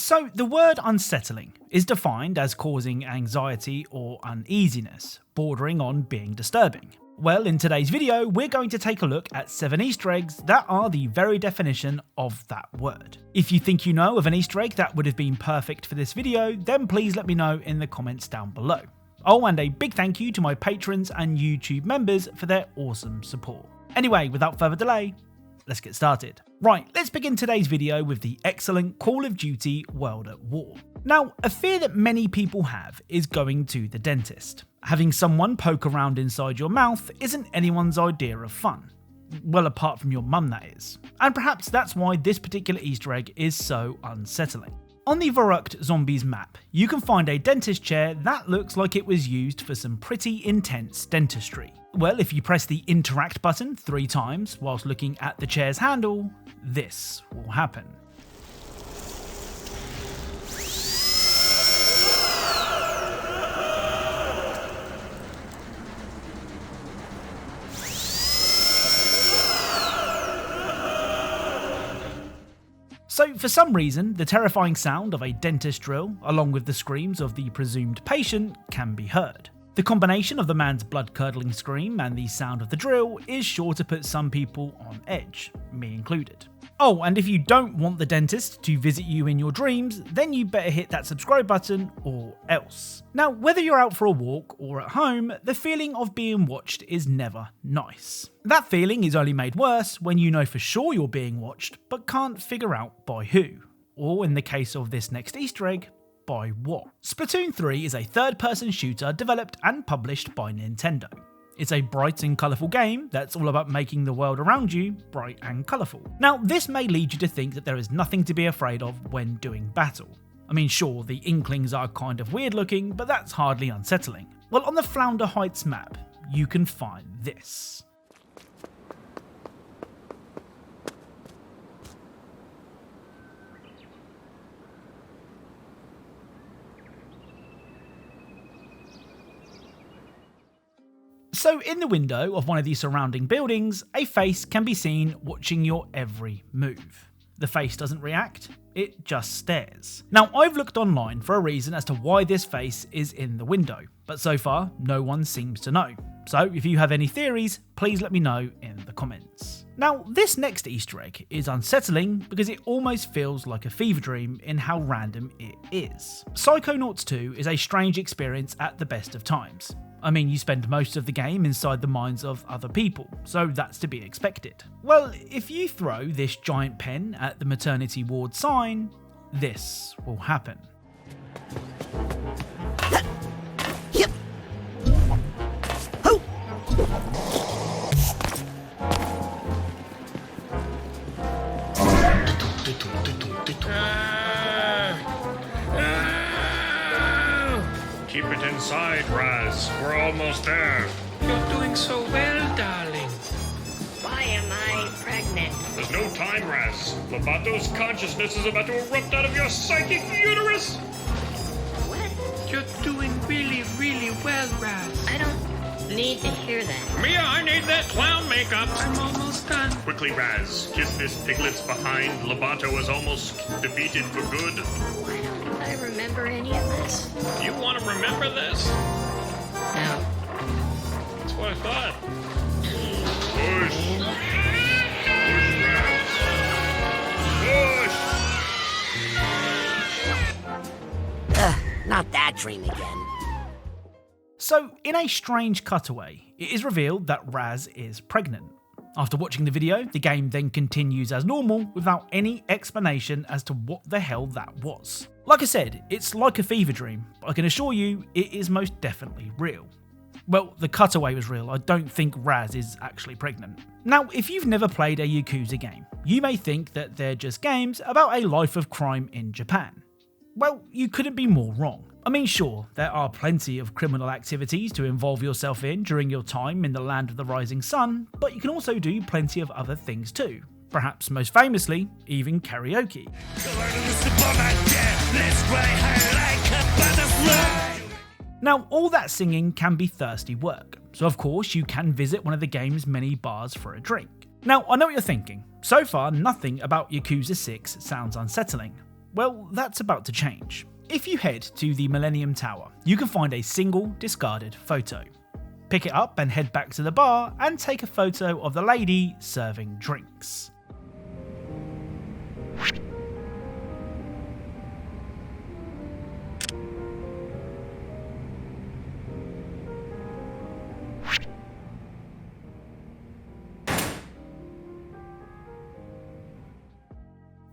So the word unsettling is defined as causing anxiety or uneasiness, bordering on being disturbing. Well, in today's video, we're going to take a look at 7 Easter eggs that are the very definition of that word. If you think you know of an Easter egg that would have been perfect for this video, then please let me know in the comments down below. Oh, and a big thank you to my patrons and YouTube members for their awesome support. Anyway, without further delay, let's get started. Right, let's begin today's video with the excellent Call of Duty World at War. Now, a fear that many people have is going to the dentist. Having someone poke around inside your mouth isn't anyone's idea of fun. Well, apart from your mum, that is. And perhaps that's why this particular Easter egg is so unsettling. On the Verrucht Zombies map, you can find a dentist chair that looks like it was used for some pretty intense dentistry. Well, if you press the interact button 3 times whilst looking at the chair's handle, this will happen. So for some reason, the terrifying sound of a dentist drill, along with the screams of the presumed patient, can be heard. The combination of the man's blood-curdling scream and the sound of the drill is sure to put some people on edge, me included. Oh, and if you don't want the dentist to visit you in your dreams, then you better hit that subscribe button or else. Now, whether you're out for a walk or at home, the feeling of being watched is never nice. That feeling is only made worse when you know for sure you're being watched, but can't figure out by who. Or in the case of this next Easter egg, by what. Splatoon 3 is a third-person shooter developed and published by Nintendo. It's a bright and colourful game that's all about making the world around you bright and colourful. Now, this may lead you to think that there is nothing to be afraid of when doing battle. I mean, sure, the Inklings are kind of weird looking, but that's hardly unsettling. Well, on the Flounder Heights map, you can find this. So in the window of one of the surrounding buildings, a face can be seen watching your every move. The face doesn't react, it just stares. Now, I've looked online for a reason as to why this face is in the window, but so far no one seems to know. So if you have any theories, please let me know in the comments. Now, this next Easter egg is unsettling because it almost feels like a fever dream in how random it is. Psychonauts 2 is a strange experience at the best of times. I mean, you spend most of the game inside the minds of other people, so that's to be expected. Well, if you throw this giant pen at the maternity ward sign, this will happen. Yep. Oh. Keep it inside, Raz. We're almost there. You're doing so well, darling. Why am I pregnant? There's no time, Raz. Lobato's consciousness is about to erupt out of your psychic uterus. What? You're doing really, really well, Raz. I don't need to hear that. Mia, I need that clown makeup. I'm almost done. Quickly, Raz. Kiss this piglet's behind. Lobato is almost defeated for good. Why don't I remember any of this? You want to remember this? No. That's what I thought. Push. Push, Raz. Push. Not that dream again. So, in a strange cutaway, it is revealed that Raz is pregnant. After watching the video, the game then continues as normal without any explanation as to what the hell that was. Like I said, it's like a fever dream, but I can assure you it is most definitely real. Well, the cutaway was real, I don't think Raz is actually pregnant. Now, if you've never played a Yakuza game, you may think that they're just games about a life of crime in Japan. Well, you couldn't be more wrong. I mean, sure, there are plenty of criminal activities to involve yourself in during your time in the land of the rising sun, but you can also do plenty of other things too. Perhaps most famously, even karaoke. Now, all that singing can be thirsty work, so of course you can visit one of the game's many bars for a drink. Now, I know what you're thinking. So far, nothing about Yakuza 6 sounds unsettling. Well, that's about to change. If you head to the Millennium Tower, you can find a single discarded photo. Pick it up and head back to the bar and take a photo of the lady serving drinks.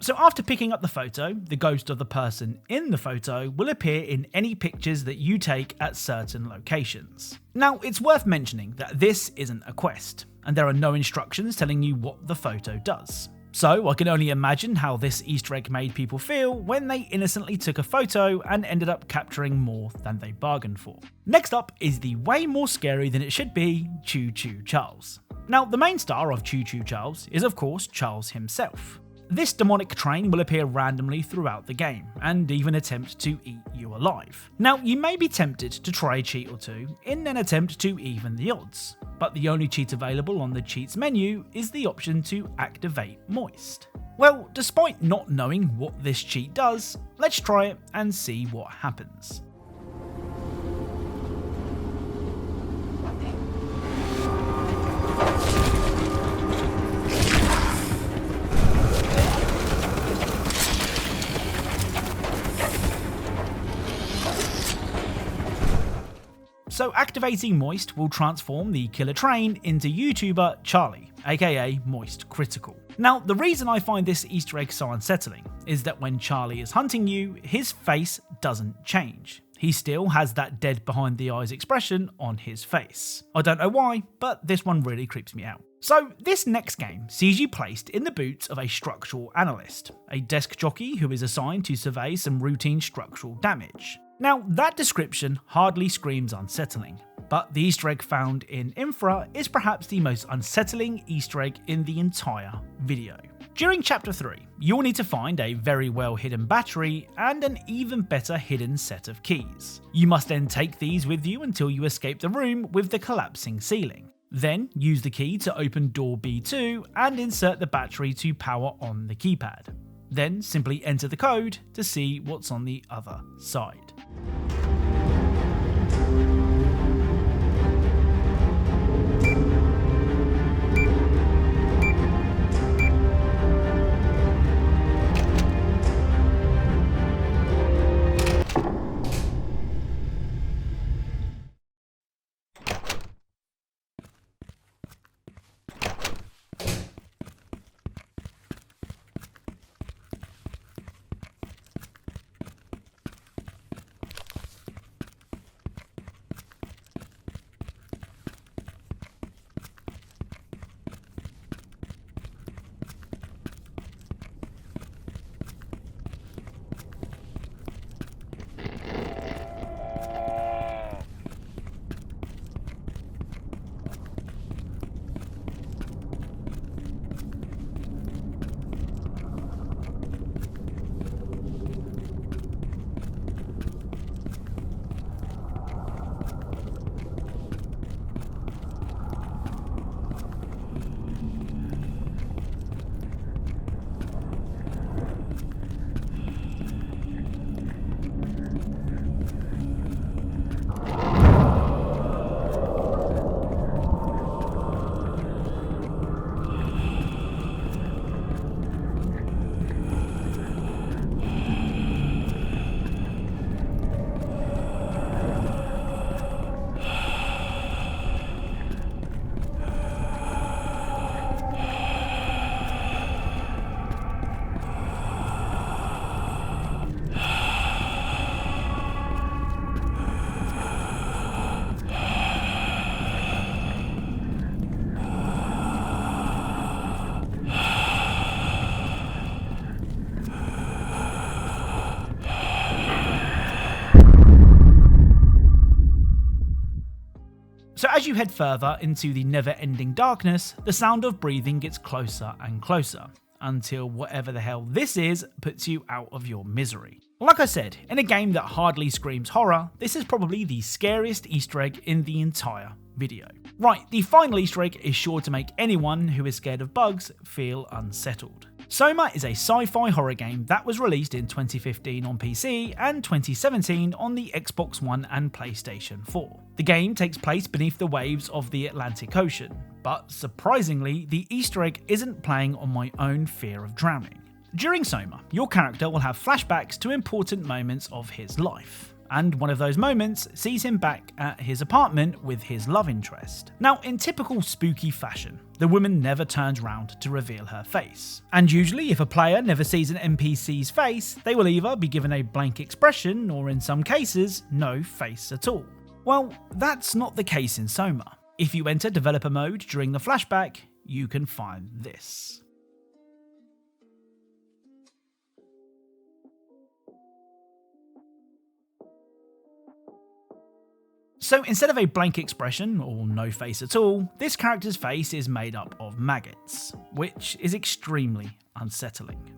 So after picking up the photo, the ghost of the person in the photo will appear in any pictures that you take at certain locations. Now, it's worth mentioning that this isn't a quest, and there are no instructions telling you what the photo does. So I can only imagine how this Easter egg made people feel when they innocently took a photo and ended up capturing more than they bargained for. Next up is the way more scary than it should be, Choo Choo Charles. Now, the main star of Choo Choo Charles is of course Charles himself. This demonic train will appear randomly throughout the game, and even attempt to eat you alive. Now, you may be tempted to try a cheat or two in an attempt to even the odds, but the only cheat available on the cheats menu is the option to activate Moist. Well, despite not knowing what this cheat does, let's try it and see what happens. So activating Moist will transform the killer train into YouTuber Charlie, aka Moist Critical. Now, the reason I find this Easter egg so unsettling is that when Charlie is hunting you, his face doesn't change. He still has that dead behind the eyes expression on his face. I don't know why, but this one really creeps me out. So this next game sees you placed in the boots of a structural analyst, a desk jockey who is assigned to survey some routine structural damage. Now, that description hardly screams unsettling, but the Easter egg found in Infra is perhaps the most unsettling Easter egg in the entire video. During Chapter 3, you will need to find a very well hidden battery and an even better hidden set of keys. You must then take these with you until you escape the room with the collapsing ceiling. Then use the key to open door B2 and insert the battery to power on the keypad. Then simply enter the code to see what's on the other side. So as you head further into the never-ending darkness, the sound of breathing gets closer and closer, until whatever the hell this is puts you out of your misery. Like I said, in a game that hardly screams horror, this is probably the scariest Easter egg in the entire video. Right, the final Easter egg is sure to make anyone who is scared of bugs feel unsettled. Soma is a sci-fi horror game that was released in 2015 on PC and 2017 on the Xbox One and PlayStation 4. The game takes place beneath the waves of the Atlantic Ocean, but surprisingly, the Easter egg isn't playing on my own fear of drowning. During Soma, your character will have flashbacks to important moments of his life, and one of those moments sees him back at his apartment with his love interest. Now, in typical spooky fashion, the woman never turns round to reveal her face. And usually, if a player never sees an NPC's face, they will either be given a blank expression or in some cases, no face at all. Well, that's not the case in Soma. If you enter developer mode during the flashback, you can find this. So instead of a blank expression, or no face at all, this character's face is made up of maggots, which is extremely unsettling.